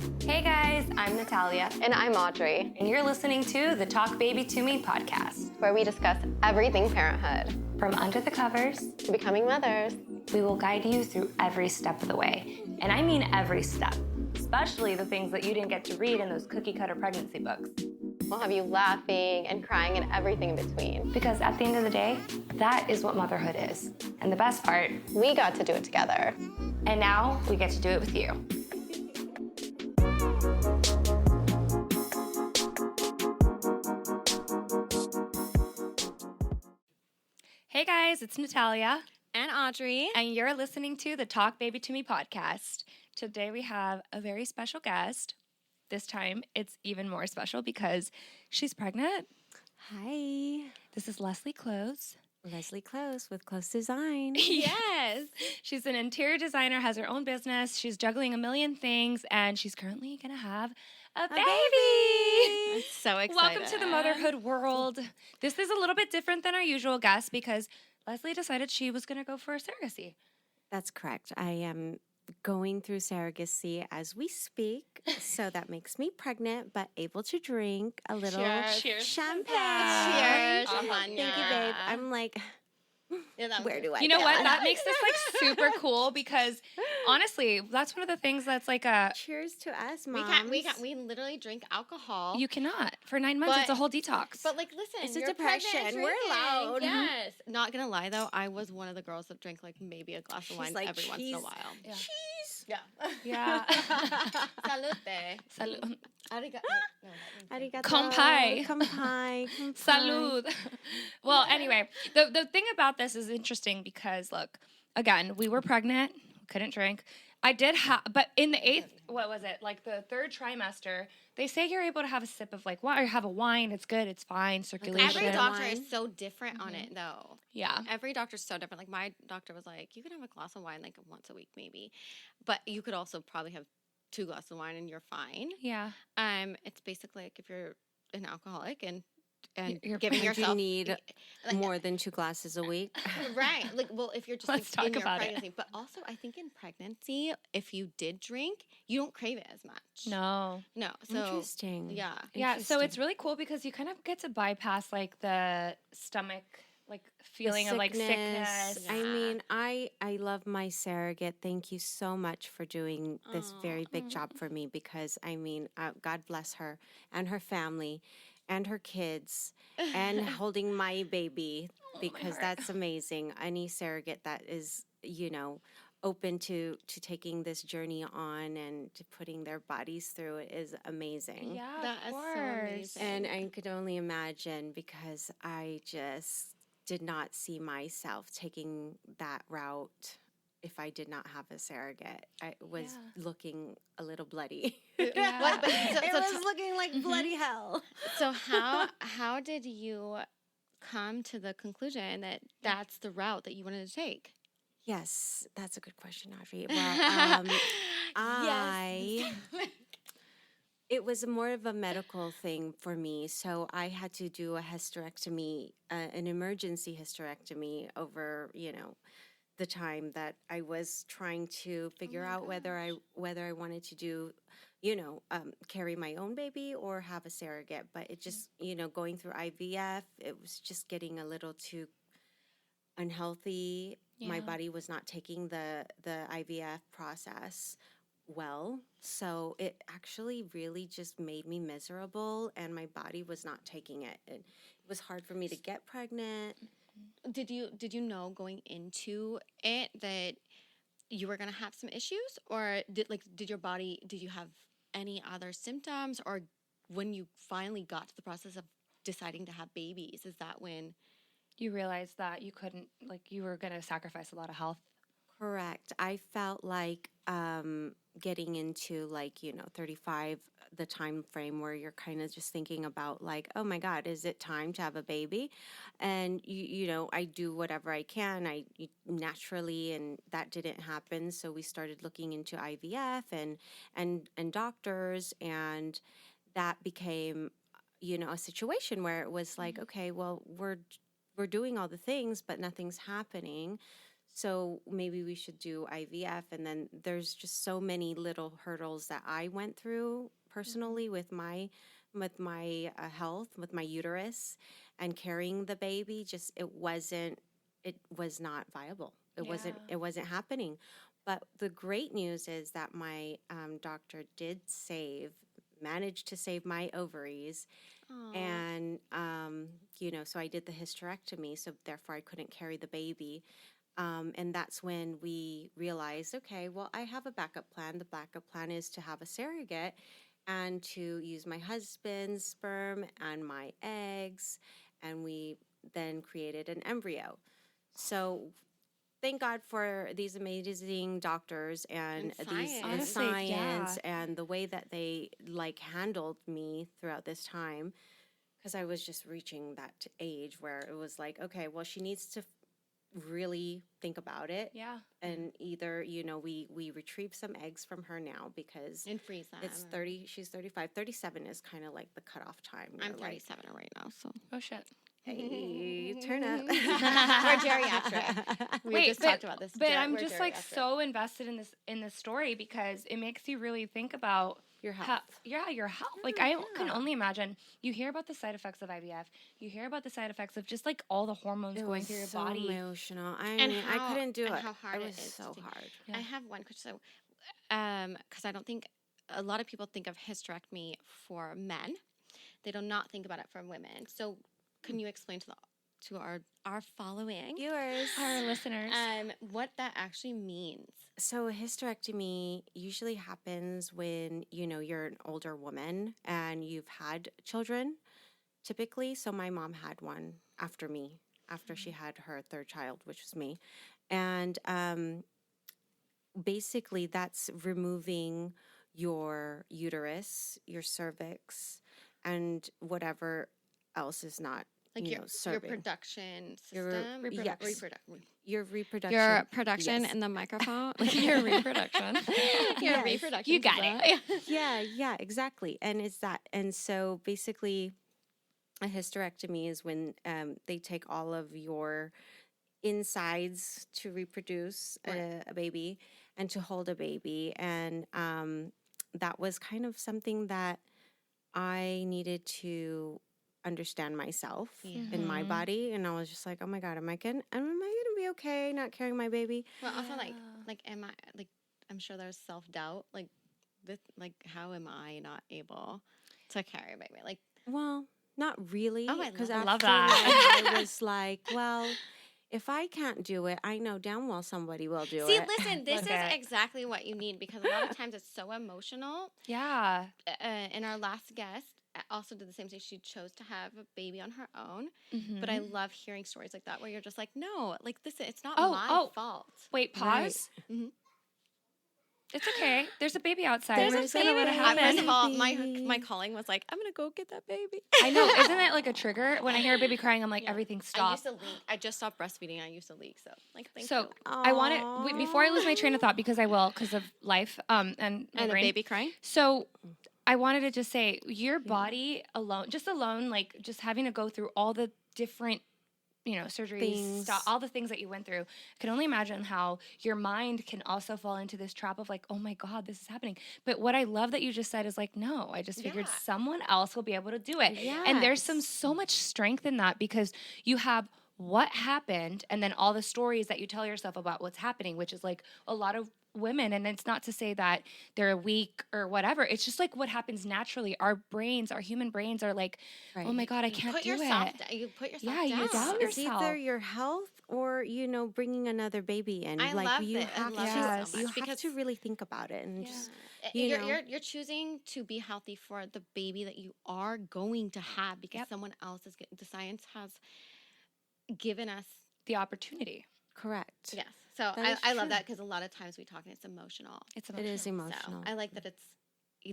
Hey guys, I'm Natalia. And I'm Audrey, And you're listening to the Talk Baby to Me podcast, where we discuss everything parenthood. From under the covers To becoming mothers. We will guide you through every step of the way. And I mean every step, especially the things that you didn't get to read in those cookie cutter pregnancy books. We'll have you laughing and crying and everything in between. Because at the end of the day, that is what motherhood is. And the best part, we got to do it together. And now we get to do it with you. Hey guys, it's Natalia. And Audrey. And you're listening to the Talk Baby to Me podcast. Today we have a very special guest. This time it's even more special because she's pregnant. Hi. This is Leslie Close. Leslie Close with Close Design. Yes. She's an interior designer, has her own business. She's juggling a million things, and she's currently going to have a baby. I'm so excited. Welcome to the motherhood world. This is a little bit different than our usual guest because Leslie decided she was going to go for a surrogacy. That's correct. I am going through surrogacy as we speak, so that makes me pregnant, but able to drink a little champagne. Cheers. Thank you, babe. I'm like, where do I You know go? what? That makes this like super cool because honestly, that's one of the things that's like a... Cheers to us, Moms. We literally drink alcohol. You cannot. For 9 months, it's a whole detox. But like, listen, It's a you're depression. pregnant We're drinking. allowed. Yes. Not gonna lie though, I was one of the girls that drank like maybe a glass of wine like, every once in a while. Yeah. Cheese. Yeah. Yeah. Salute. Salud. Arigato. Kampai. Kampai. Salud. Well, anyway, the thing about this is interesting because, look, again, we were pregnant, couldn't drink. I did have, but in the 8th, what was it, like the 3rd trimester, they say you're able to have a sip of like wine, or have a wine, it's good, it's fine, circulation. Every doctor is so different on it though. Yeah. Every doctor's so different. Like my doctor was like, you can have a glass of wine like once a week maybe, but you could also probably have 2 glasses of wine and you're fine. Yeah. It's basically like if you're an alcoholic and You're giving Do yourself you need like, more than 2 glasses a week? right. Like, well, if you're just Let's like, in talk your about it. pregnancy, but also I think in pregnancy, if you did drink, you don't crave it as much. No. So Interesting. yeah. Yeah, so it's really cool because you kind of get to bypass like the stomach like feeling of like sickness. I mean, I love my surrogate. Thank you so much for doing this very big job for me because, I mean, God bless her and her family and her kids and holding my baby because that's amazing. Any surrogate that is, open to taking this journey on and to putting their bodies through it is amazing. Yeah, That of is so course. amazing. And I could only imagine because I just did not see myself taking that route if I did not have a surrogate. I was looking a little bloody. Yeah. But It was looking like bloody hell. so how did you come to the conclusion that that's the route that you wanted to take? Yes, that's a good question, Audrey. Well, it was more of a medical thing for me. So I had to do a hysterectomy, an emergency hysterectomy over, the time that I was trying to figure out whether I wanted to do, carry my own baby or have a surrogate. But it just, going through IVF, it was just getting a little too unhealthy. My body was not taking the IVF process well, so it actually really just made me miserable, and my body was not taking it. It was hard for me to get pregnant. Did you know going into it that you were gonna have some issues, or did you have any other symptoms, or when you finally got to the process of deciding to have babies, is that when You realized that you couldn't, like, you were going to sacrifice a lot of health. Correct. I felt like getting into 35, the time frame where you're kind of just thinking about like, oh my God, is it time to have a baby? And I do whatever I can. Naturally, and that didn't happen. So we started looking into IVF and doctors, and that became, a situation where it was like, okay, well, we're doing all the things, but nothing's happening. so maybe we should do IVF. And then there's just so many little hurdles that I went through personally with my health, with my uterus, and carrying the baby. Just it was not viable. It wasn't happening. But the great news is that my doctor managed to save my ovaries. Aw. And, so I did the hysterectomy, so therefore I couldn't carry the baby. And that's when we realized, okay, well, I have a backup plan. The backup plan is to have a surrogate and to use my husband's sperm and my eggs. And we then created an embryo. So thank God for these amazing doctors and And these science. and Honestly, science yeah. and the way that they handled me throughout this time, because I was just reaching that age where it was like, okay, well, she needs to really think about it. Yeah. And either, we retrieve some eggs from her now because And freeze them. it's 30, she's 35. 37 is kind of like the cutoff time. I'm You're like, 37 right now, so. Oh shit. hey, turn up. We're geriatric. We just talked about this. But I'm We're just like geriatric. so invested in this story because it makes you really think about Your health. your health. Like I can only imagine. You hear about the side effects of IVF. You hear about the side effects of just like all the hormones It going was through your so body. emotional. I And mean, how- I couldn't do and it. how hard it it was is so to- hard. Yeah. I have one question. So, because I don't think a lot of people think of hysterectomy for men. They do not think about it for women. So, can you explain to our following Yours. Our listeners. what that actually means? So a hysterectomy usually happens when, you're an older woman and you've had children, typically. So my mom had one after me, after she had her third child, which was me. And basically that's removing your uterus, your cervix, and whatever else is not, Like your serving. production Your system? yes. Your reproduction. Your production yes. in the microphone? Your reproduction. Your Yes. reproduction. You got system. Yeah, exactly. And it's that. And so basically, a hysterectomy is when they take all of your insides to reproduce a baby and to hold a baby. And that was kind of something that I needed to understand myself in my Mhm. body. And I was just like, oh my God, am I gonna be okay not carrying my baby? Well, also Yeah. like, am I like? I'm sure there's self doubt. Like, this, like, how am I not able to carry a baby? Like, Well, not really. Oh, I Because love after that. I was like, well, if I can't do it, I know damn well somebody will do see, it. listen, this Look is at- exactly what you need because a lot of times it's so emotional. Yeah. And our last guest also did the same thing. She chose to have a baby on her own. Mhm. But I love hearing stories like that where you're just like, no, like, listen, it's not Oh, my fault. Wait, pause. Mhm. It's okay. There's a baby outside. There's We're a just gonna let it baby. happen. First of all, my Baby. calling was like, I'm gonna go get that baby. I know. Isn't it like a trigger? When I hear a baby crying, I'm like, Yeah. everything I stop. used to leak. I just stopped breastfeeding. I used to leak. So, like, thank So you. I wanted before I lose my train of thought because I will because of life and my And a brain. baby crying? So I wanted to just say your body alone, like just having to go through all the different, surgeries, Things. all the things that you went through. I can only imagine how your mind can also fall into this trap of like, oh my God, this is happening. But what I love that you just said is like, no, I just figured Yeah. someone else will be able to do it. And there's so much strength in that because you have what happened and then all the stories that you tell yourself about what's happening, which is like a lot of women. And it's not to say that they're weak or whatever. It's just like what happens naturally. Our human brains are like, Right. oh my God, I can't put do yourself it. down. You put yourself Yeah, down. you doubt It's either yourself. your health or bringing another baby in. I like love you it. I have love it to, so much you have because- to really think about it and Yeah. just You're, know. you're choosing to be healthy for the baby that you are going to have because Yep. someone else is the science has given us. The opportunity. correct. Yes. So That is I love true. that because a lot of times we talk and it's emotional. It's It is emotional. emotional. So I like that it's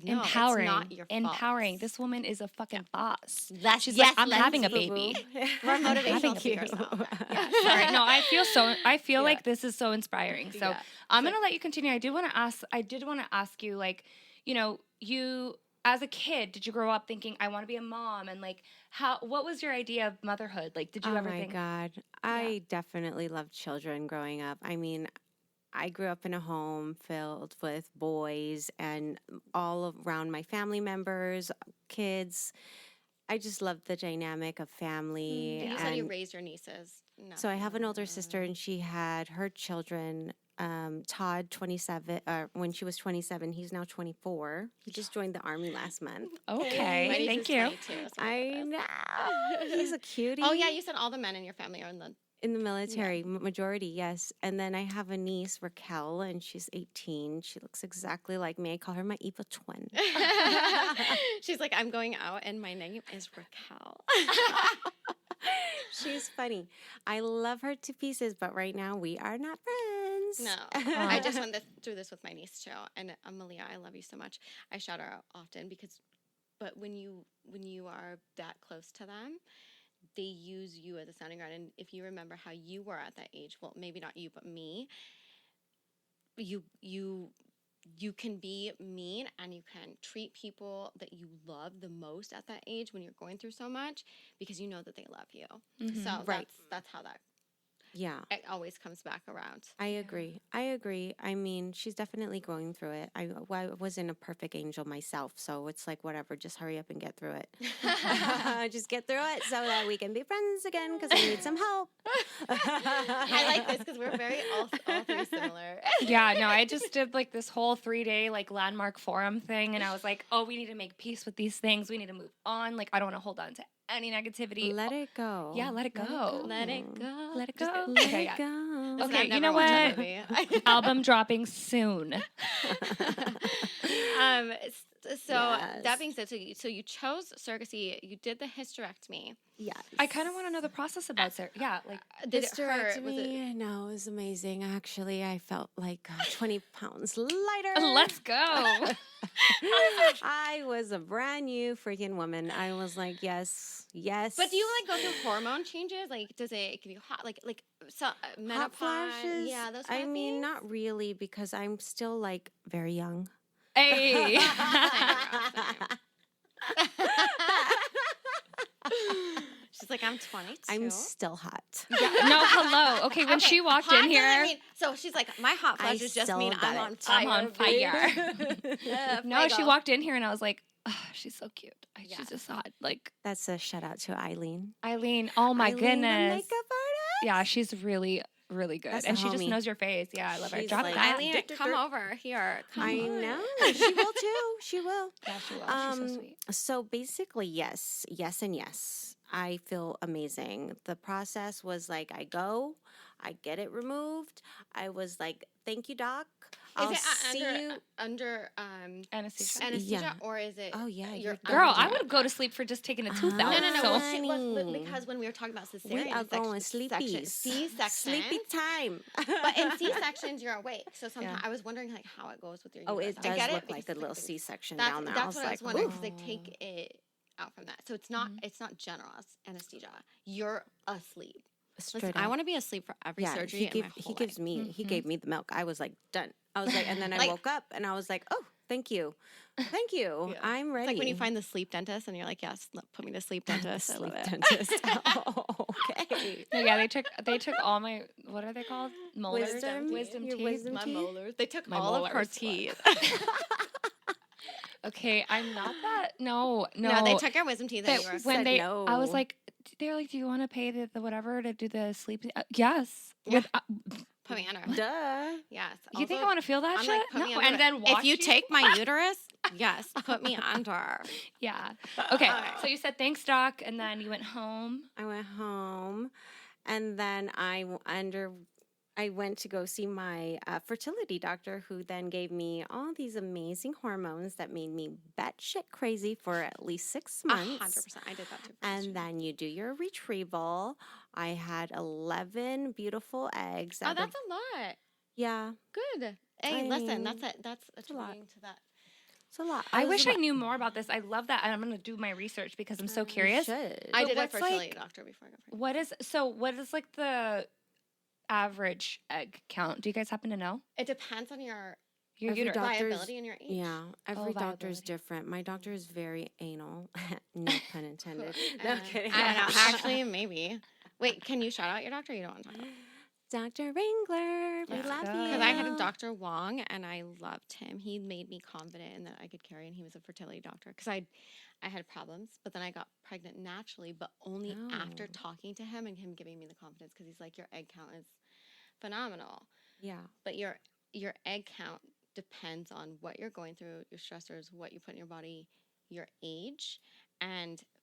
no, Empowering. It's not your fault. Empowering. This woman is a fucking boss. That's She's yes, like, I'm let's having a be. baby. We're having motivational a speakers baby. now. Yeah, sorry. No, I feel Yeah. like this is so inspiring. So Yeah. I'm gonna let you continue. I did want to ask you, like, you as a kid, did you grow up thinking I want to be a mom? And like, what was your idea of motherhood? Like, did you ever think? Oh my God. I definitely loved children growing up. I mean, I grew up in a home filled with boys and all around my family members, kids. I just loved the dynamic of family. You said you And raised your nieces. No. so I have an older sister, and she had her children. Todd, 27. When she was 27, he's now 24. He just joined the army last month. Okay, My niece thank is you. 22, so I know. He's a cutie. Oh yeah, you said all the men in your family are in the. In the military, majority, yes. And then I have a niece, Raquel, and she's 18. She looks exactly like me. I call her my evil twin. She's like, I'm going out, and my name is Raquel. She's funny. I love her to pieces, but right now we are not friends. No, I just went through this with my niece too, and Malia, I love you so much. I shout her out often but when you are that close to them, they use you as a sounding ground. And if you remember how you were at that age, well, maybe not you, but me, you can be mean and you can treat people that you love the most at that age when you're going through so much because you know that they love you. So that's how that it always comes back around. I agree. I mean, she's definitely going through it. I wasn't a perfect angel myself, so it's like, whatever, just hurry up and get through it. Just get through it so that we can be friends again because I need some help. I like this because we're very all three similar. Yeah, no, I just did like this whole 3-day like landmark forum thing, and I was like, oh, we need to make peace with these things. We need to move on. Like, I don't want to hold on to any negativity. Let it go. Yeah, let it go. Let it go. Let it go. Let Okay, it yeah. go. Listen, Okay, I've you never know watched that what? movie. Album dropping soon. So Yes. that being said, so you chose surrogacy. You did the hysterectomy. Yes. I kind of want to know the process about Sarah. Yeah, like Did it hurt? Was it? Hysterectomy, no, it was amazing. Actually, I felt like 20 pounds lighter. let's go. I was a brand new freaking woman. I was like, yes. But do you like go through hormone changes? Like, does it give you hot, like so menopause? hot flashes? Yeah, those. I Kind of mean, things? not really, because I'm still like very young. Hey. She's like, I'm 22. I'm still hot. No, hello. Okay, when she walked hot in doesn't here, mean- so she's like, my hot I flashes just still mean got I'm it. on fire. I'm on babe. fire. No, she walked in here and I was like, oh, she's so cute. She's just hot. Like That's a shout out to Eileen. Eileen. Oh my Eileen, the goodness. makeup artist. Yeah, she's really, really good. That's and a she just homie. knows your face. Yeah, I love her. She's Drop like, that. Eileen, come over here. Come I on. know. She will too. She will. Yeah, she will. She's so sweet. So basically, yes, and yes. I feel amazing. The process was like, I get it removed. I was like, thank you, doc. I'll Is see you. it under Anesthesia. Yeah. or is it? Oh, yeah, Your Girl, I would go to sleep for just taking a tooth out. No. So- Well, because when we were talking about cesarean, We are going sleepies. C-section. Sleepy time. But in C-sections, you're awake. So sometimes I was wondering like how it goes with your. Oh, uterus. it I does get look it like a because, little like, C-section That's, down there. that's what I was wondering ooh. because they take it out from that. So it's not general anesthesia. You're asleep. Straight Listen, I up. want to be asleep for every Yeah, surgery. he in gave, my he whole gives life. me he gave me the milk. I was like, done. I was like, and then I Like- woke up and I was like, oh, thank you. Thank you. Yeah. I'm ready. It's like when you find the sleep dentist and you're like, yes, put me to sleep dentist. I love sleep it. dentist. Oh, okay. No, yeah, they took all my, what are they called? Molars? Wisdom teeth. wisdom My teeth? molars. They took My all of her molars. teeth. Okay, I'm not that. No. No, they took your wisdom teeth and That you were when said they, no. I was like, they're like, do you want to pay the whatever to do the sleep? Yes. Yeah. With, put me under. Duh. Yes. you think I Also, want to feel that I'm shit? like, put me No. under. And then watch if you take my uterus, yes, put me under. Yeah. Okay. Okay. So you said thanks, doc, and then you went home. I went home, and then I went to go see my fertility doctor, who then gave me all these amazing hormones that made me batshit crazy for at least 6 months. 100%. I did that too. And then you do your retrieval. I had 11 beautiful eggs. Oh, that's a lot. yeah, Good. Hey, I mean, mean, that's a lot. attributing to that. it's a lot. I wish I knew more about this. I love that. And I'm going to do my research because I'm so curious. Should. I But did a what's fertility like- doctor before I got pregnant. What is like the average egg count? Do you guys happen to know? It depends on your Your Every uterus. doctor's- viability in your age. Yeah, every doctor is viability. different. My doctor is very anal. No pun intended. No kidding. I don't know. Actually, maybe. Wait, can you shout out your doctor? Or you don't want to talk about it? Dr. Ringler, we Let's love go. you. Because I had a Dr. Wong, and I loved him. He made me confident in that I could carry, and he was a fertility doctor. Because I had problems, but then I got pregnant naturally, but only after Oh. talking to him and him giving me the confidence. Because he's like, your egg count is phenomenal, Yeah. but your egg count depends on what you're going through, your stressors, what you put in your body, your age,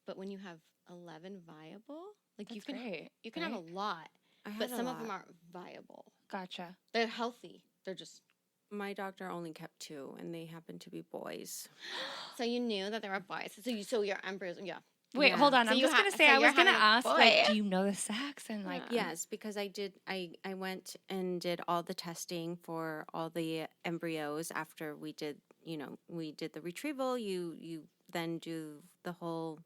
but when you have 11 viable, like That's great, you can have a lot, I but had a some of them lot. aren't viable. Gotcha. They're healthy. They're just My doctor only kept 2, and they happened to be boys. so you knew that there were boys. So your embryos, yeah. Wait, Yeah. hold on. So I'm you just ha- gonna so say I you're was gonna having a ask, like, boy. do you know the sex and like? Yes, because I did. I went and did all the testing for all the embryos after we did. We did the retrieval. You then do the whole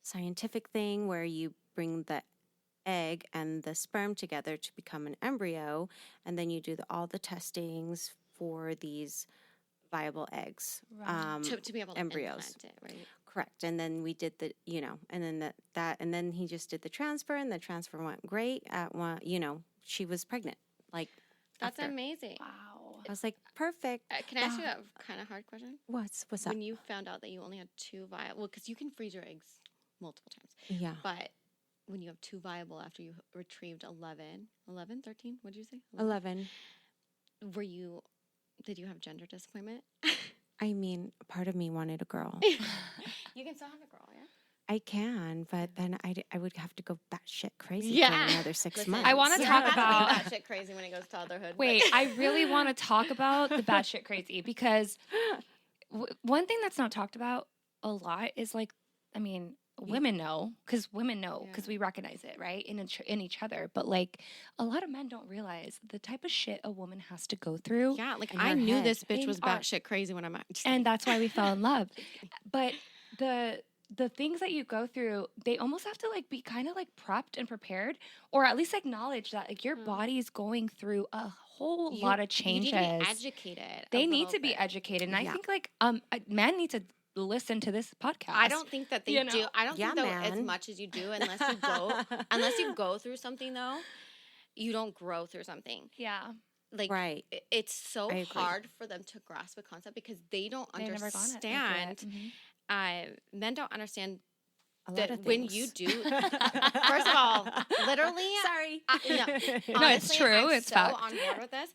scientific thing where you bring the egg and the sperm together to become an embryo, and then you do all the testings for these viable eggs. Right. To be able to embryos. implant it, right? Correct. And then we did and then and then he just did the transfer, and the transfer went great. At one, she was pregnant. Like, That's after. amazing. Wow. I was like, perfect. Can I ask you a kind of hard question? What's up? When you found out that you only had 2 viable, because you can freeze your eggs multiple times, Yeah. but when you have 2 viable after you retrieved 11, 13, what did you say? 11. Did you have gender disappointment? I mean, part of me wanted a girl. You can still have a girl, yeah? I can, but then I would have to go batshit crazy Yeah. for another 6 Listen, months. I wanna you talk don't have to about- be that shit crazy when it goes to toddlerhood. Wait, I really want to talk about the batshit crazy because one thing that's not talked about a lot is like, I mean, women know because Yeah. we recognize it, right, in each other. But like, a lot of men don't realize the type of shit a woman has to go through. Yeah, like In I her knew head. this bitch In was our- batshit crazy when I'm at. And that's why we fell in love. But the things that you go through, they almost have to like be kind of like prepped and prepared, or at least acknowledge that like your body is going through a whole lot of changes. You need to be educated. They a need little to be bit. educated, and I Yeah. think like men need to listen to this podcast. I don't think that they You know? do. I don't Yeah, think that as man. much as you do, unless you go through something though, you don't grow through something. Yeah, Like Right. it's so I agree. hard for them to grasp a concept because they don't they've never gone it. understand. Mhm. Men don't understand A lot that of when things. you do. First of all, literally, Sorry. No, it's honestly, true. I'm It's so fact. on board with this.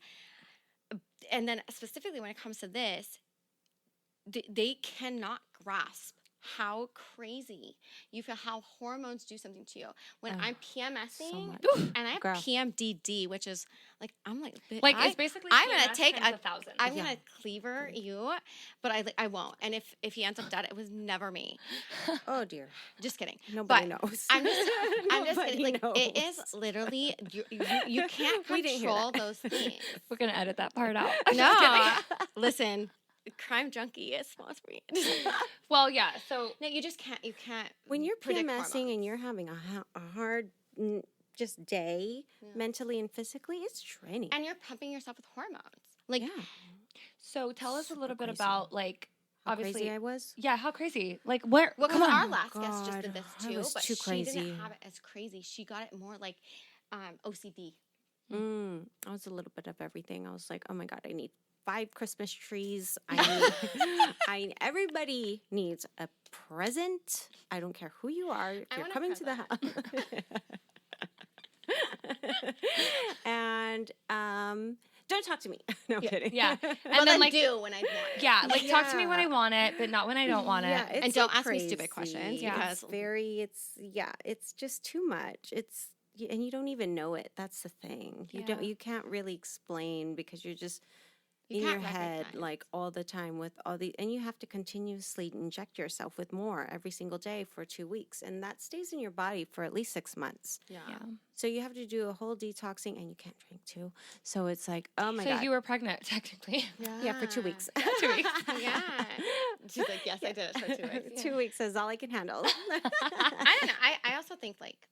And then specifically when it comes to this, they cannot grasp how crazy you feel, how hormones do something to you. When Ugh, I'm PMSing much. and I have Girl. PMDD, which is like I'm like, Like it's basically I'm gonna PMS take times a- 1,000. I'm Yeah. gonna cleaver you, but I won't. And if he ends up dead, it was never me. Oh dear. Just kidding. Nobody But knows. I'm just Nobody kidding. Like it knows. is literally you can't We didn't hear control that. those things. We're gonna edit that part out. I'm just No, kidding. listen, crime junkie is sponsored. Well, yeah. So No, you just can't. You can't. When you're predict PMSing and hormones. you're having a hard just day Yeah. mentally and physically, it's draining. And you're pumping yourself with hormones. Like yeah. so tell us a Super little bit crazy. about like How obviously crazy I was. yeah, how crazy? Like where? well, come because on. our last guest just did God, this I too, was but too she crazy. didn't have it as crazy. She got it more like OCD. I was a little bit of everything. I was like, oh my God, I need 5 Christmas trees. Everybody needs a present. I don't care who you are. If I you're want a coming to the house. And don't talk to me. No, I'm kidding. Yeah. And And then then like do when I want it. yeah, like talk to me when I Yeah. want it, but not when I don't want it. Yeah, it's And so don't ask me stupid crazy. questions, Yeah. because- It's just too much. And you don't even know it. That's the thing. Yeah. You can't really explain because you're just You in your can't head recognize. like all the time with and you have to continuously inject yourself with more every single day for 2 weeks, and that stays in your body for at least 6 months. Yeah. Yeah. So you have to do a whole detoxing, and you can't drink too. So it's like, oh my so God. you were pregnant technically. Yeah, for 2 weeks. 2 weeks. Yeah. She's like, yes, I did it for 2 weeks. 2 weeks is all I can handle. I don't know. I also think like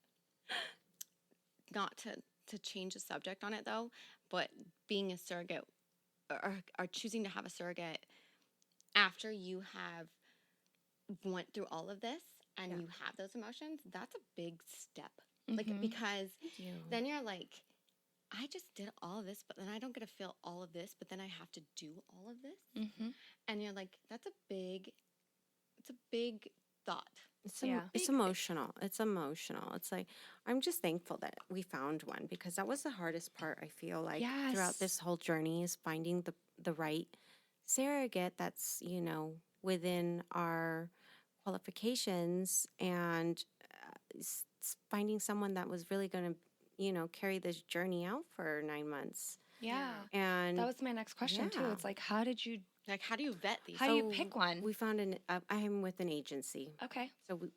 not to change the subject on it though, but being a surrogate are choosing to have a surrogate after you have went through all of this and you have those emotions, that's a big step. Like, because then you're like, I just did all of this, but then I don't get to feel all of this, but then I have to do all of this. And you're like, it's a big thought. It's emotional. It's emotional. It's like, I'm just thankful that we found one, because that was the hardest part, I feel like, throughout this whole journey, is finding the right surrogate that's, within our qualifications, and finding someone that was really going to, carry this journey out for 9 months. Yeah. And that was my next question too. It's like, how do you vet these? How do you pick one? We found I'm with an agency. Okay. So we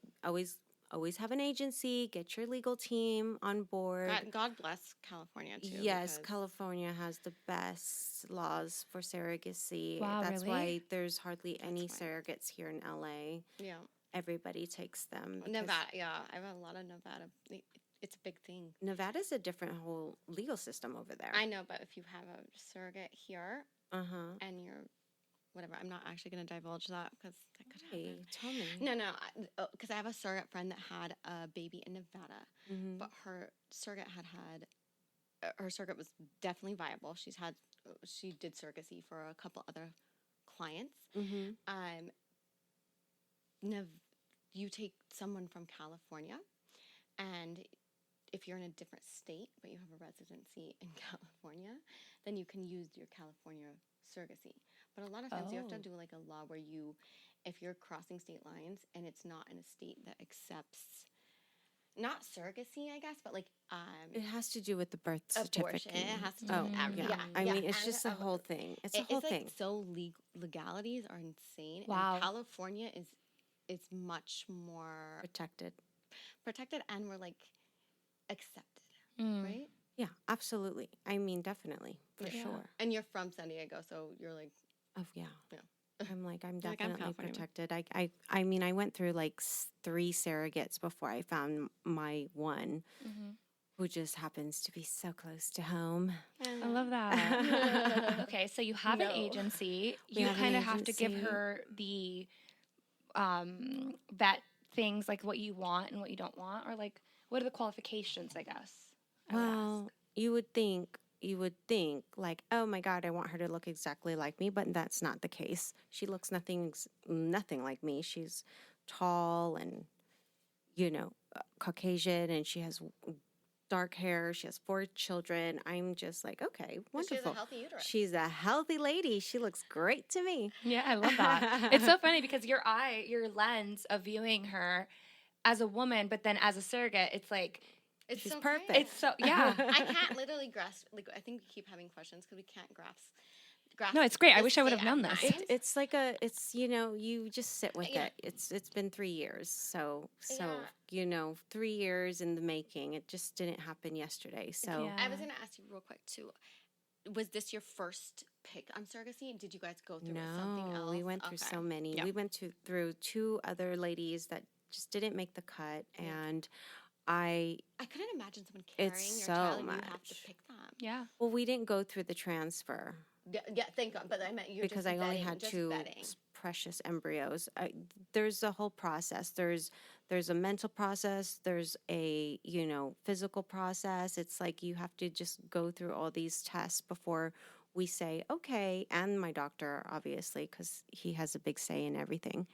always have an agency. Get your legal team on board. God bless California too. Yes, California has the best laws for surrogacy. Wow, That's really? why there's hardly any surrogates here in LA. Yeah. Everybody takes them. Nevada, yeah. I have a lot of Nevada. It's a big thing. Nevada's a different whole legal system over there. I know, but if you have a surrogate here, and you're whatever, I'm not actually going to divulge that because that could happen. Tell me. No, because I have a surrogate friend that had a baby in Nevada, but her surrogate her surrogate was definitely viable. She did surrogacy for a couple other clients. You take someone from California, and if you're in a different state but you have a residency in California, then you can use your California surrogacy. But a lot of times you have to do like a law where if you're crossing state lines and it's not in a state that accepts, not surrogacy, I guess, but like it has to do with the birth certificate. Abortion. It has to do with everything. Yeah. I mean, it's just a whole thing. It's a whole thing. Like, so legalities are insane. Wow. And California is much more protected, and we're like accepted, right? Yeah, absolutely. I mean, definitely, for sure. And you're from San Diego, so you're like, oh yeah. I'm Like, definitely protected. I mean, I went through like 3 surrogates before I found my one, who just happens to be so close to home. I love that. Okay, so you have an agency. You kind of have to give her the vet things, like what you want and what you don't want, or like what are the qualifications, I guess. Well, you would think like, oh my God, I want her to look exactly like me, but that's not the case. She looks nothing like me. She's tall and, Caucasian, and she has dark hair. She has 4 children. I'm just like, okay, wonderful. She has a healthy uterus. She's a healthy lady. She looks great to me. Yeah, I love that. It's so funny because your lens of viewing her as a woman, but then as a surrogate, it's like, She's so perfect. great. it's so, yeah. I can't literally grasp. Like, I think we keep having questions because we can't grasp. No, it's great. I the wish I would have state known at this. nine. It's like you just sit with it. It's been 3 years. So 3 years in the making. It just didn't happen yesterday. So Yeah. I was going to ask you real quick too. Was this your first pick on surrogacy? Did you guys go through with something else? We went through so many. Yeah. We went through 2 other ladies that just didn't make the cut, and I couldn't imagine someone carrying It's your so child and you have to much. pick them. Yeah. well, we didn't go through the transfer Yeah, thank God. But I meant you're because just I only vetting, had just 2 vetting. precious embryos. There's a whole process. There's a mental process. There's a physical process. It's like you have to just go through all these tests before we say okay. And my doctor, obviously, because he has a big say in everything.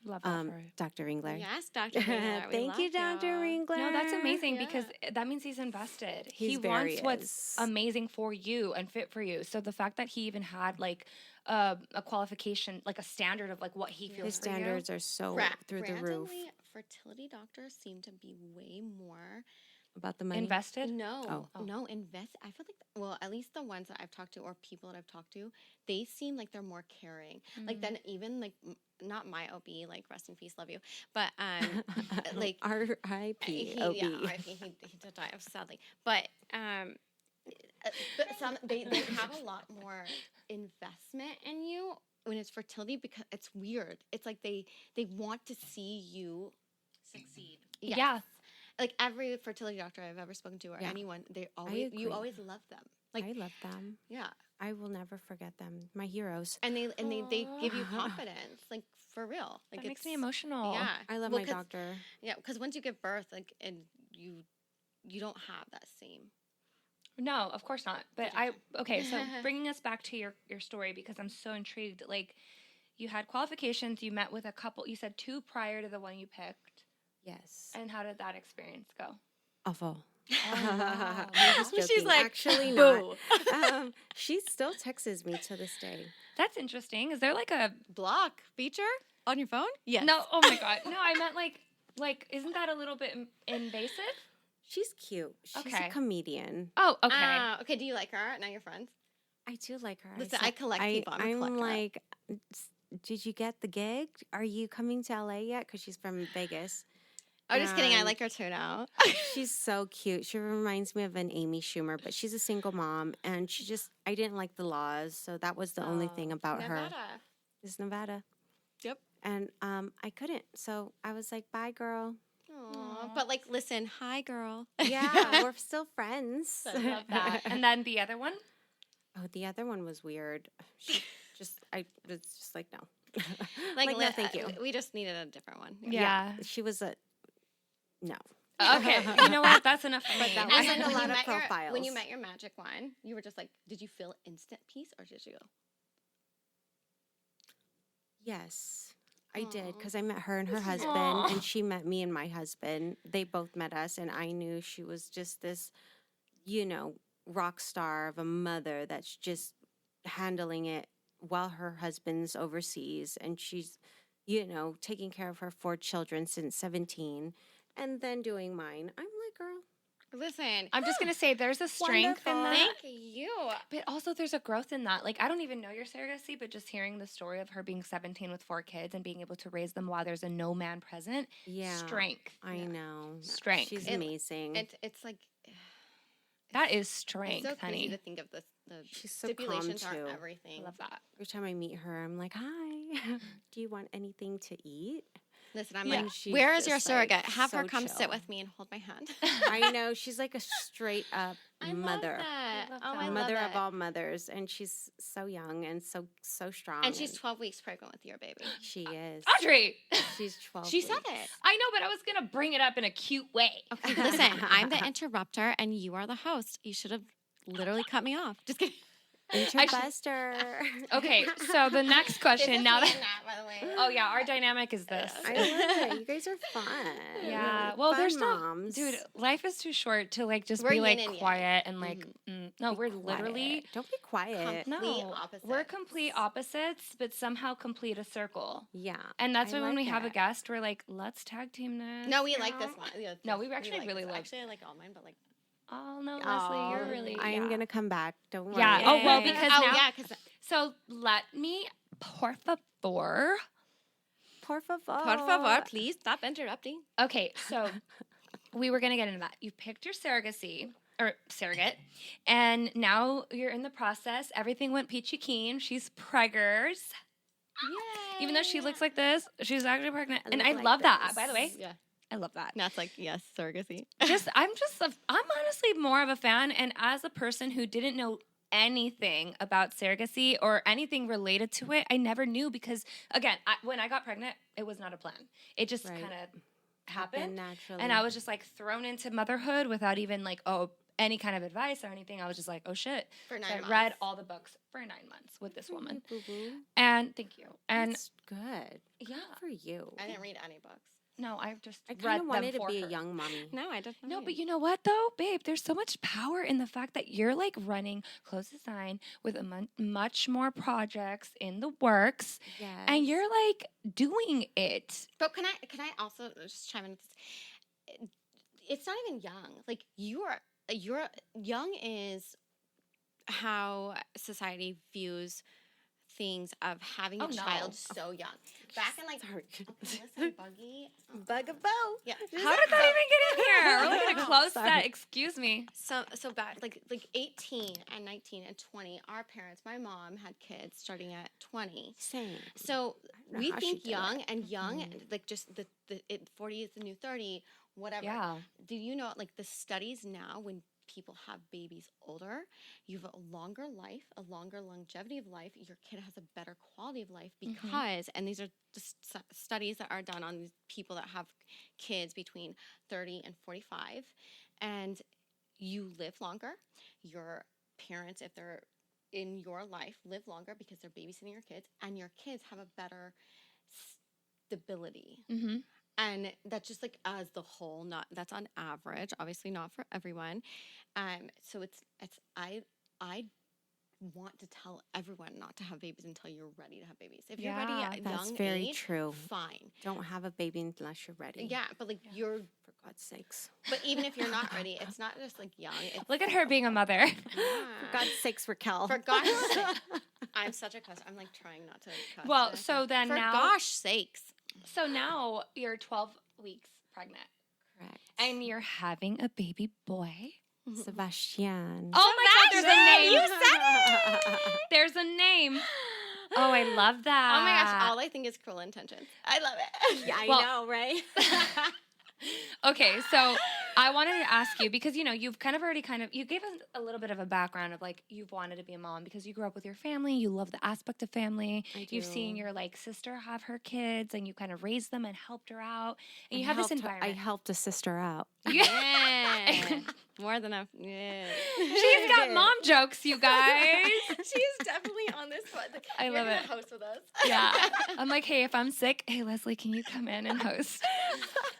Love that for her. Dr. Ringler. Yes, Dr. Ringler, we Thank you, love Dr. Ringler. No, that's amazing because that means he's invested. He He's wants very what's is. amazing for you and fit for you. So the fact that he even had like a qualification, like a standard of like what he feels His for you. standards are so through the roof. Randomly, fertility doctors seem to be way more About the money. Invested? No, invest. I feel like, well, at least the ones that I've talked to or people that I've talked to, they seem like they're more caring. Like then even like not my OB, like rest in peace, love you, but like R.I.P. OB. Yeah, R.I.P. He did die sadly, but some they have a lot more investment in you when it's fertility because it's weird. It's like they want to see you succeed. Yes. Yeah. Like every fertility doctor I've ever spoken to or anyone, you always love them. Like I love them. yeah, I will never forget them. My heroes. And they give you Aw. confidence, like for real. Like That makes me it's- emotional. Yeah, I love Well, my 'cause- doctor. Yeah, because once you give birth, like, and you don't have that same. No, of course not. But okay, so bringing us back to your story because I'm so intrigued. Like, you had qualifications, you met with a couple, you said 2 prior to the one you picked. Yes. And how did that experience go? Awful. wow. I'm just She's joking. like, actually Boo. not. She still texts me to this day. That's interesting. Is there like a Block feature on your phone? Yes. No, oh my god. No, I meant like isn't that a little bit invasive? She's cute. She's Okay. a comedian. Oh, okay. Okay. Do you like her? Now you're friends. I do like her. Listen, I collect people. I'm a I'm collector. like, did you get the gig? Are you coming to LA yet? Because she's from Vegas. I'm just kidding. I And like her too now. She's so cute. She reminds me of an Amy Schumer, but she's a single mom, and I didn't like the laws, so that was the only thing about her. Nevada. Is Nevada. Yep. And I couldn't, so I was like, bye, girl. Aw, but like, listen, hi, girl. Yeah, we're still friends. I love that. And then the other one? Oh, the other one was weird. I was just like, no. Like, no, thank you. We just needed a different one. Yeah. She was no. Okay. You know what? That's enough for But me. that And was then a when lot you of met when profiles. you met your magic one, you were just like, did you feel instant peace or did you go? Yes, I did, Aw. because I met her and her husband, Aw. and she met me and my husband. They both met us, and I knew she was just this, rock star of a mother that's just handling it while her husband's overseas, and she's, taking care of her 4 children since 17, and then doing mine. I'm like, girl, Listen, I'm just gonna say there's a strength in Wonderful. that. thank you. But also there's a growth in that. Like I don't even know your surrogacy, but just hearing the story of her being 17 with 4 kids and being able to raise them while there's a no man present. yeah, Strength. I know, Strength. She's It- amazing. It's like That is it's strength, so crazy honey. to think of the She's so calm, stipulations are too. I everything. love that. Every time I meet her, I'm like, hi, do you want anything to eat? Listen, I'm Yeah. like, She's where is your just, like, surrogate? Have her so come chill. sit with me and hold my hand. I know, she's like a straight up mother. I love Oh, that. I love Mother of it. all mothers, and she's so young and so strong. And she's 12 weeks pregnant with your baby. She is. Audrey. She's 12. She said weeks. it. I know, but I was gonna bring it up in a cute way. Okay, listen, I'm the interrupter and you are the host. You should have literally cut me off. Just kidding. Interbuster. Okay, so the next question now that by the way. oh yeah, our dynamic is this. I love it. You guys are fun. Yeah. Well, Fun there's no moms. dude. Life is too short to like just We're be yin like and yang. quiet and like. No, we're Quiet. literally Don't be quiet. no. Complete We're opposites. complete opposites, but somehow complete a circle. Yeah. And that's I why when we like have a that. guest, we're like, let's tag team this. No, we you like this know? one. Yeah, No, we actually really this. love- Actually, I like all mine, but like. Oh no, Leslie, you're Oh, really. I am yeah. gonna come back. Don't worry. Yeah. Oh well, Yay. because oh now. yeah, because So let me, por favor. Por favor. por favor, please stop interrupting. Okay, so we were gonna get into that. You picked your surrogacy or surrogate, and now you're in the process. Everything went peachy keen. She's preggers. Even though she looks like this, she's actually pregnant, I and look I like love that. this. By the way, Yeah, I love that. that's like yes, surrogacy. I'm honestly more of a fan, and as a person who didn't know anything about surrogacy or anything related to it, I never knew because again, when I got pregnant, it was not a plan. It just Right. kind of happened. naturally. And I was just like thrown into motherhood without even like any kind of advice or anything. I was just like, oh shit. For 9 So I months. read all the books for 9 months with this woman. Boo-boo. And thank you. And That's good. yeah, Good for you. I didn't read any books. no, I've just I read kind them of wanted to for be her. a young mommy. No, I didn't. No, but you know what though, babe? There's so much power in the fact that you're like running Close Design with much more projects in the works, Yes. and you're like doing it. But can I also just chime in with this? It's not even young. Like you're young is how society views things of having a Oh, no. child so young. Back in like Sorry. okay, listen, Buggy. Bugaboo. Yeah. How did that even get in here? We're like gonna close Sorry. that. Excuse me. So back like 18 and 19 and 20, our parents, my mom had kids starting at 20. Same. So know we how she think did young it. and young, like just the 40 is the new 30, whatever. Yeah. Do you know like the studies now when people have babies older, you have a longer life, a longer longevity of life. Your kid has a better quality of life because, and these are just studies that are done on these people that have kids between 30 and 45, and you live longer. Your parents, if they're in your life, live longer because they're babysitting your kids, and your kids have a better stability. Mm-hmm. And that's just like as the whole, not that's on average, obviously not for everyone. So it's I want to tell everyone not to have babies until you're ready to have babies. If you're ready Yeah, at a That's young very age, true. fine. Don't have a baby unless you're ready. Yeah, but like you're, For God's sakes. but even if you're not ready, it's not just like young. It's, Look at her being a mother. For God's sakes, Raquel. For God's sake. I'm such a cuss. I'm like trying not to cuss. Well, today. so then for now, gosh sakes. so now you're 12 weeks pregnant, Correct. and you're having a baby boy. Sebastian. Oh my God, there's a name. You said it. There's a name. Oh, I love that. Oh my gosh, all I think is cruel intentions. I love it. Yeah, I Well- know, right? Okay, so I wanted to ask you because you've kind of already you gave us a little bit of a background of like you've wanted to be a mom because you grew up with your family, you love the aspect of family. I You've seen do. your like sister have her kids and you kind of raised them and helped her out. And you have this I environment. helped a sister out. Yeah. More than enough. Yeah. She's got mom jokes, you guys. She's definitely on this one. I love it. Host with us. Yeah. I'm like, hey, if I'm sick, hey Leslie, can you come in and host?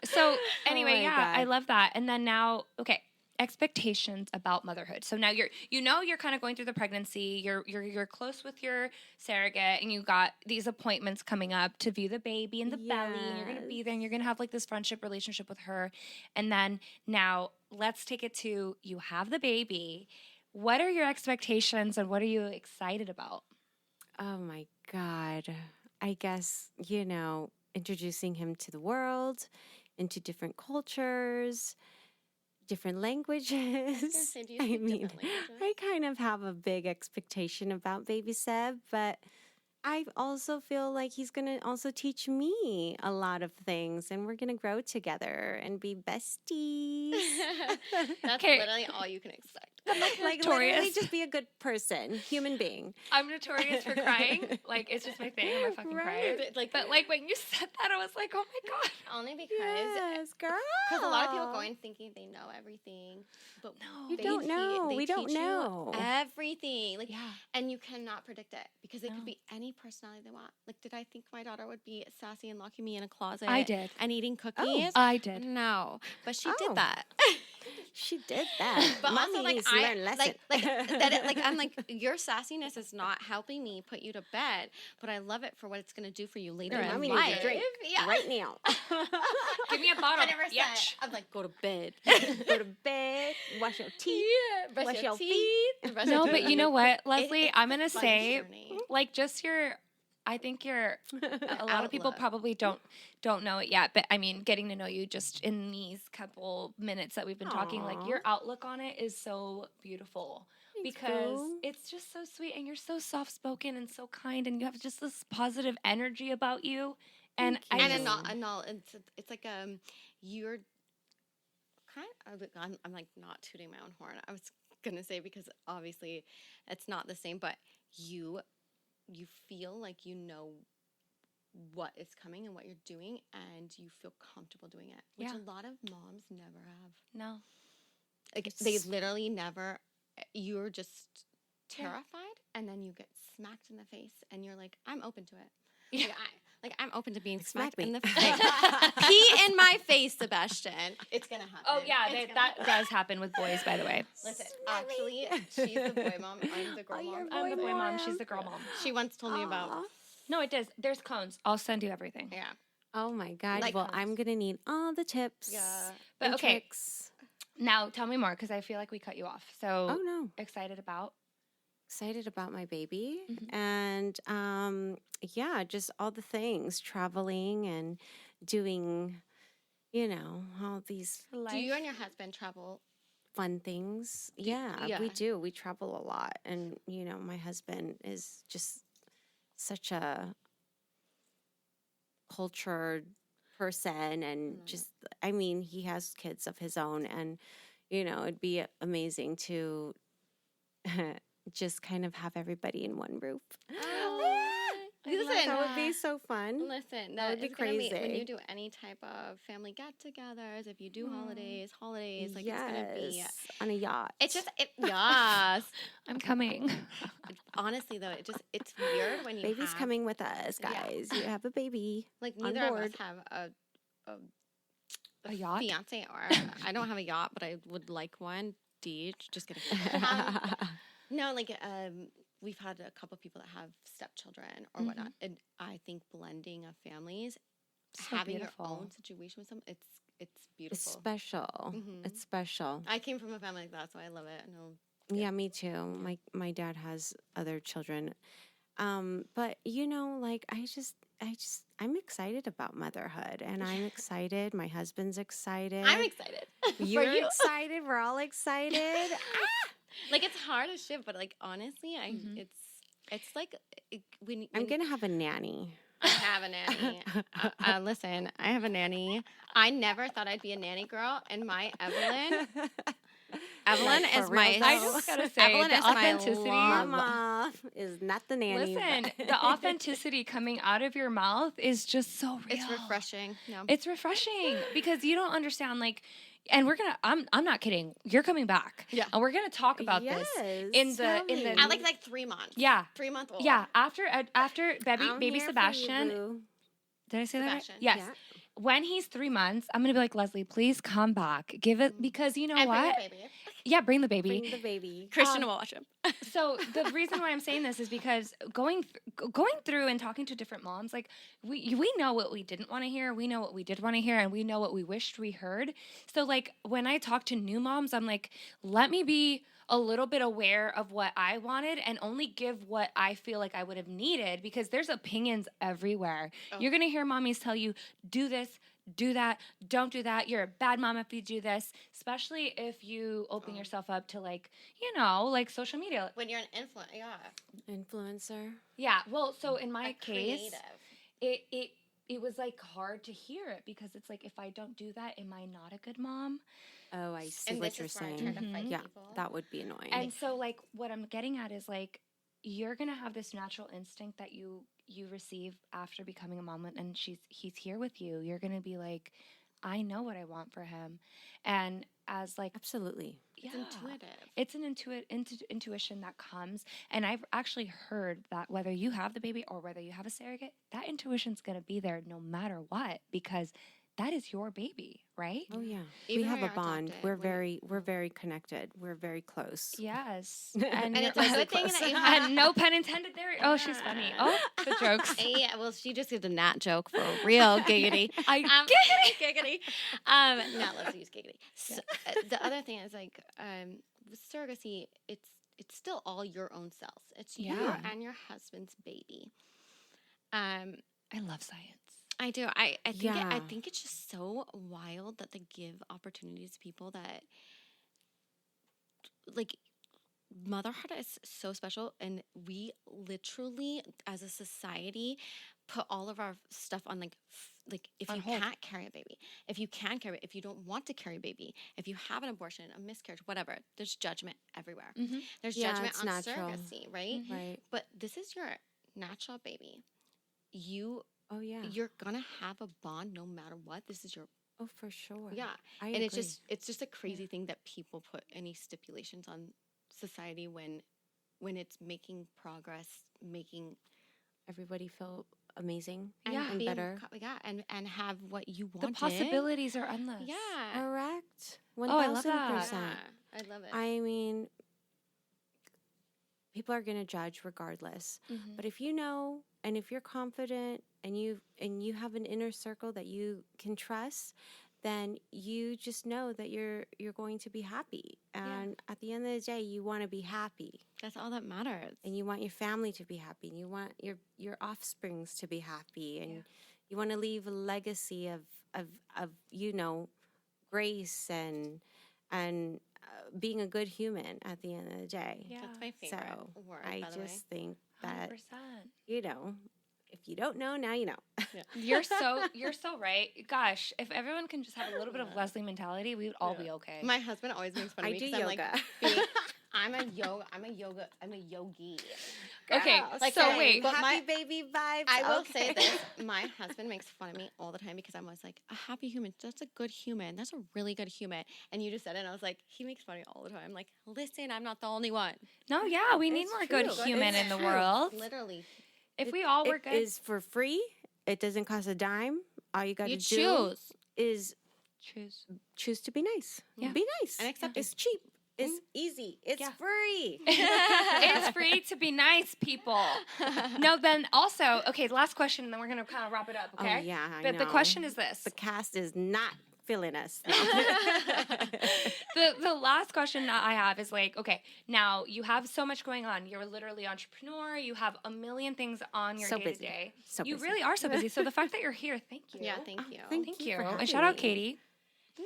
So anyway, my yeah, God. I love that. And then now, okay, expectations about motherhood. So now you're kind of going through the pregnancy. You're close with your surrogate, and you got these appointments coming up to view the baby in the belly. And you're gonna be there, and you're gonna have like this friendship relationship with her. And then now let's take it to you have the baby. What are your expectations, and what are you excited about? Oh my God. I guess, introducing him to the world, into different cultures, different languages. Say, do you I speak mean, different languages? I kind of have a big expectation about baby Seb, but I also feel like he's going to also teach me a lot of things, and we're going to grow together and be besties. That's Okay. literally all you can expect. Like literally Notorious. just be a good person, human being. I'm notorious for crying. Like it's just my thing. I'm a fucking crier. But like when you said that, I was like, oh my God. Only because Yes, girl. a lot of people go in thinking they know everything, but No. You they don't know. they We don't teach you know. everything. Like, Yeah. and you cannot predict it because it No. could be any personality they want. Like, did I think my daughter would be sassy and locking me in a closet? I did. And eating cookies. I did. No, but she Oh. did that. She did that. But Mommy also, like, needs to learn a lesson. I'm like, your sassiness is not helping me put you to bed, but I love it for what it's going to do for you later in Mommy life. needs a drink Yeah. right now. Give me a bottle. 100%. Yetch. I'm like, go to bed. Go to bed, wash your teeth. Brush Brush your your teeth. brush No, your but teeth. you know what, Leslie? it's I'm gonna a fun say, journey. like, just I think a lot of people Outlook. probably don't know it yet, but I mean, getting to know you just in these couple minutes that we've been talking, like Aw. your outlook on it is so beautiful. Thanks, Because boo. it's just so sweet and you're so soft spoken and so kind and you have just this positive energy about you. And Thank I you. And just, it's like you're kind of, I'm like not tooting my own horn. I was gonna say because obviously it's not the same, but you feel like you know what is coming and what you're doing, and you feel comfortable doing it, which Yeah. a lot of moms never have. no. Like they literally never. You're just terrified, and then you get smacked in the face, and you're like, I'm open to it. Yeah. Like I'm open to being Smack smacked in me. the face. Pee in my face, Sebastian. It's gonna happen. Oh, yeah, It's that gonna does happen with boys, by the way. Listen, actually, she's the boy mom. I'm the girl Oh, you're mom. I'm the Boy boy mom, mom. she's the girl mom. She once told me about. Aw. No, it does. There's cones. I'll send you everything. Yeah. Oh my God. Like well, cones. I'm going to need all the tips. Yeah. But and okay, tricks. now tell me more because I feel like we cut you off. So Oh, no. excited about? Excited about my baby. Mhm. And yeah, just all the things, traveling and doing, all these Do you and your husband travel? fun things. Yeah, yeah. we do. We travel a lot. And, my husband is just such a cultured person and just, he has kids of his own. And, it'd be amazing to just kind of have everybody in one roof. Listen, That would be so fun. Listen, That would be is gonna be when crazy. you do any type of family get-togethers. If you do holidays, like it's gonna be. On a yacht. It's just yes. I'm coming. Honestly, though, it's weird when you Baby's have coming with us, Yeah. guys. You have a baby. like on neither of us board. have A yacht? fiance, or I don't have a yacht, but I would like one. Just kidding. No, like we've had a couple people that have stepchildren or whatnot, and I think blending of families, So having beautiful. your own situation with them, it's It's beautiful. special. Mhm. It's special. I came from a family like that, so I love it. No, Yeah, me too. My dad has other children. But like I'm excited about motherhood, and I'm excited. My husband's excited. I'm excited. For You're you. excited. We're all excited. Like it's hard as shit, but like honestly, it's like when I'm gonna have a nanny. I have a nanny. Listen, I have a nanny. I never thought I'd be a nanny girl, and my Evelyn Like, for is real, my. though? I just gotta say, Evelyn the is my authenticity. love. Mama is not the nanny. Listen, but- the authenticity coming out of your mouth is just so real. It's refreshing. No. It's refreshing because you don't understand, like, and we're gonna. I'm not kidding. You're coming back. Yeah. And we're gonna talk about this in Yes, the tell At me. like 3 months. Yeah. 3-month old. Yeah. After baby I'm baby here for you, Sebastian. boo. Did I say that? Right? Sebastian. Yes. Yeah. When he's 3 months, I'm gonna be like, Leslie, please come back. Give it because you know And bring your what? baby. Yeah, bring the baby. Bring the baby. Christian will watch him. So the reason why I'm saying this is because going through and talking to different moms, like we know what we didn't want to hear, we know what we did want to hear, and we know what we wished we heard. So like when I talk to new moms, I'm like, let me be a little bit aware of what I wanted and only give what I feel like I would have needed because there's opinions everywhere. Oh. You're gonna hear mommies tell you, do this, do that, don't do that. You're a bad mom if you do this, especially if you open yourself up to like social media. When you're an influencer, yeah. Influencer. Yeah. Well, so in my A case, creative. it was like hard to hear it because it's like if I don't do that, am I not a good mom? Oh, I see And what this you're is where I saying. try to fight Yeah, people. that would be annoying. And so like what I'm getting at is like you're gonna have this natural instinct that you receive after becoming a mom, and he's here with you. You're gonna be like, I know what I want for him, and as like Absolutely. yeah, It's intuitive. it's an intuition that comes, and I've actually heard that whether you have the baby or whether you have a surrogate, that intuition's gonna be there no matter what because that is your baby, right? Oh yeah. Even we have when a you're bond. adopted, We're when- very very connected. We're very close. Yes, And you're it's a good thing close. that you have. and no pun intended there. Oh, she's funny. Oh, the jokes. Yeah, well, she just did a gnat joke for real, giggity. I Giggity. Not let's use giggity. So, the other thing is like with surrogacy, it's still all your own cells. It's you Yeah. and your husband's baby. I love science. I do. I think I Yeah. think it's just so wild that they give opportunities to people that like motherhood is so special, and we literally as a society put all of our stuff on like if On you hold. can't carry a baby, if you can carry it, if you don't want to carry a baby, if you have an abortion, a miscarriage, whatever, there's judgment everywhere. Mm-hmm. There's Yeah, judgment it's on natural. surrogacy, right? Right. But this is your natural baby. Oh yeah. You're gonna have a bond no matter what. This is your Oh for sure. yeah. I And agree. it's just a crazy thing that people put any stipulations on society when it's making progress, making everybody feel amazing. and Yeah. And being better. and have what you The wanted. possibilities are endless. Yeah. Correct. Oh, I love that. 1000%. I love it. I mean, people are going to judge regardless. Mhm. But if you know, and if you're confident, and you have an inner circle that you can trust, then you just know that you're going to be happy. And at the end of the day, you want to be happy, That's all that matters. and you want your family to be happy, and you want your offsprings to be happy, and Yeah. you want to leave a legacy of grace and being a good human at the end of the day. Yeah. That's my favorite So word. I by the way. just think that 100%. if you don't know, now you know. You're so right. Gosh, if everyone can just have a little bit of Leslie mentality, we would all be okay. My husband always makes fun of I me do because I'm like, yoga. I'm a yogi. Okay, Like, so okay, wait. but Happy baby vibes. I will okay. say this: my husband makes fun of me all the time because I'm always like, a happy human. That's a good human. That's a really good human. And you just said it, and I was like, he makes fun of me all the time. Like, listen, I'm not the only one. No, yeah, we need It's more true. good human It's in the true. world. Literally, If we all were It good, is for free. It doesn't cost a dime. All you got to you do choose. is choose to be nice. Yeah. Be nice. And accept It's cheap. It's easy. It's Yeah. free. it's free to be nice, people. No, then also, okay, last question, and then we're going to kind of wrap it up, okay? Oh, yeah, I But the know. question is this. The cast is not feeling us. The last question that I have is like, okay, now you have so much going on. You're literally entrepreneur. You have a million things on your So day to busy. day. So You busy. really are so busy. So the fact that you're here, thank you. Yeah, thank you. Thank you. for And having shout out me. Katie.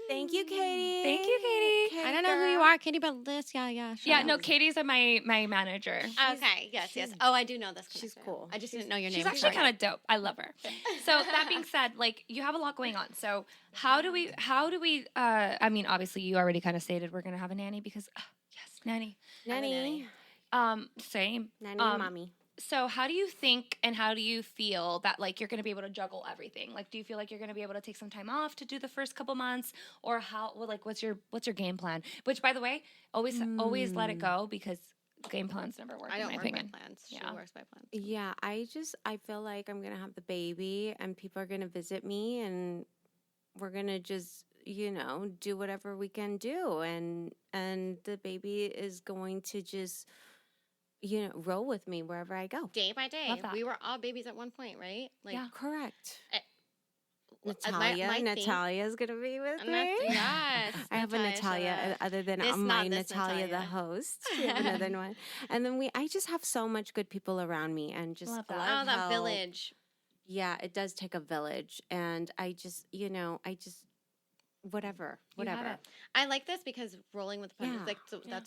Thank you, Katie. Thank you, Katie. I don't know who you girl. are, Katie, but Liz, yeah. Yeah, shout no, out. Katie's my manager. Okay, yes. Oh, I do know this. she's connection. cool. I just didn't know your name. She's actually kind of dope. I love her. So that being said, like you have a lot going on. So how do we I mean, obviously you already kind of stated we're going to have a nanny because yes, nanny. Nanny. Same. Nanny and mommy. So how do you think and how do you feel that like you're going to be able to juggle everything? Like do you feel like you're going to be able to take some time off to do the first couple months or how like what's your game plan? Which by the way, always let it go because game plans never work I in don't my work opinion. by plans. She Yeah. works by plans. Yeah, I feel like I'm gonna have the baby and people are gonna visit me and we're gonna just do whatever we can do and the baby is going to just roll with me wherever I go. Day by day. Love that. We were all babies at one point, right? Like, Yeah. Correct. my Natalia's gonna be with me. Yes. I have a Natalia other than This, my not this Natalia, the Natalia. host. We have another one, and then I just have so much good people around me, and just Love a that. lot Oh, of that help. village. Yeah, it does take a village, and I just whatever. You have it. I like this because rolling with the punches, Yeah. like so Yeah.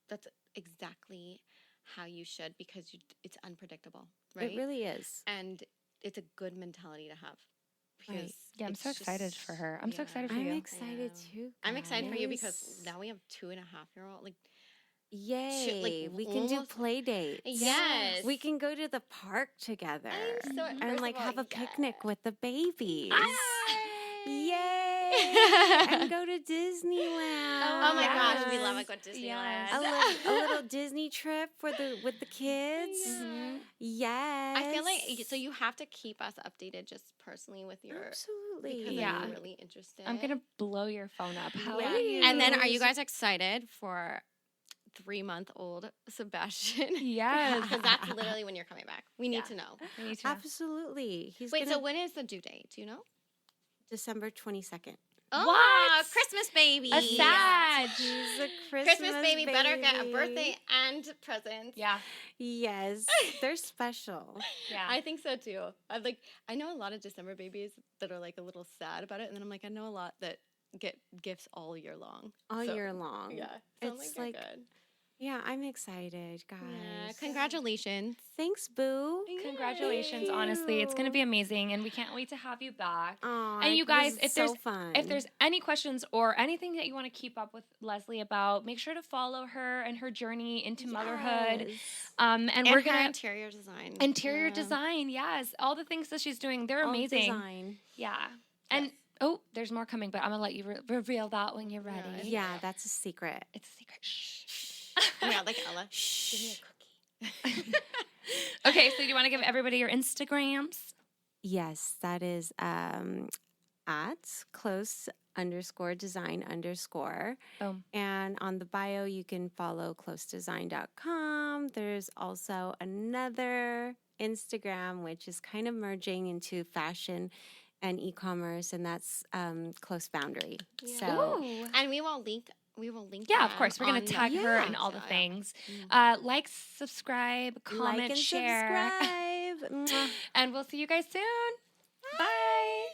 that's exactly how you should because it's unpredictable, right? It really is. And it's a good mentality to have. Because Right. Yeah, I'm it's so excited just- for her. I'm so yeah. excited for I'm you. excited Yeah. too. I'm excited for you because guys. now we have 2.5-year-old. Like, Yay! We can do almost- play dates. yes, We can go to the park together I'm so and first like of all, have a picnic with the babies. Yay! Yay! And go to Disneyland. Oh my gosh, we Yes. love a good Disneyland. Yes. a little Disney trip with the kids. Mhm. Yes. I feel like so you have to keep us updated just personally with your Absolutely. because Yeah. I'm really interested. I'm gonna blow your phone up. How Yeah. are you? And then, are you guys excited for 3-month-old Sebastian? Yes. Because that's literally when you're coming back. We need Yeah. to know. We need to know. Absolutely. He's Wait, so gonna when is the due date? Do you know? December 22nd. Oh, What? Christmas baby. A Sag. He's a Christmas baby better get a birthday and presents. Yeah. Yes, they're special. Yeah. I think so too. I know a lot of December babies that are like a little sad about it, and then I'm like, I know a lot that get gifts all year long. All So, year long. Yeah, so I'm It's they're like, good. yeah, I'm excited, guys. Yeah, congratulations. Thanks, Boo. Congratulations, honestly. It's going to be amazing and we can't wait to have you back. Aw, And you it guys, was if so there's fun. if there's any questions or anything that you want to keep up with Leslie about, make sure to follow her and her journey into motherhood. Yes. And And we're her going to interior design. interior Yeah. design, yes. All the things that she's doing, they're All amazing. design. Yeah. And oh, there's more coming, but I'm going to let you reveal that when you're ready. Yeah, that's a secret. It's a secret. Shh. Yeah, like Ella. Shh. Give me a cookie. Okay, so you want to give everybody your Instagrams? Yes, that is at close_design_. Boom. And on the bio, you can follow closedesign.com. There's also another Instagram, which is kind of merging into fashion and e-commerce, and that's Close Boundary. So Ooh. And we will link. Yeah, of them course. We're going on to tag her yeah. in all the So, yeah. things. Like, subscribe, comment, like and share. subscribe. Mwah. And we'll see you guys soon. Bye.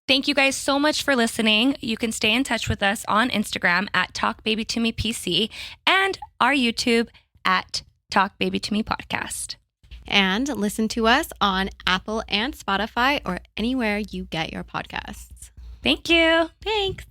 Thank you guys so much for listening. You can stay in touch with us on Instagram at TalkBabyToMePC and our YouTube at TalkBabyToMe Podcast. And listen to us on Apple and Spotify or anywhere you get your podcasts. Thank you. Thanks.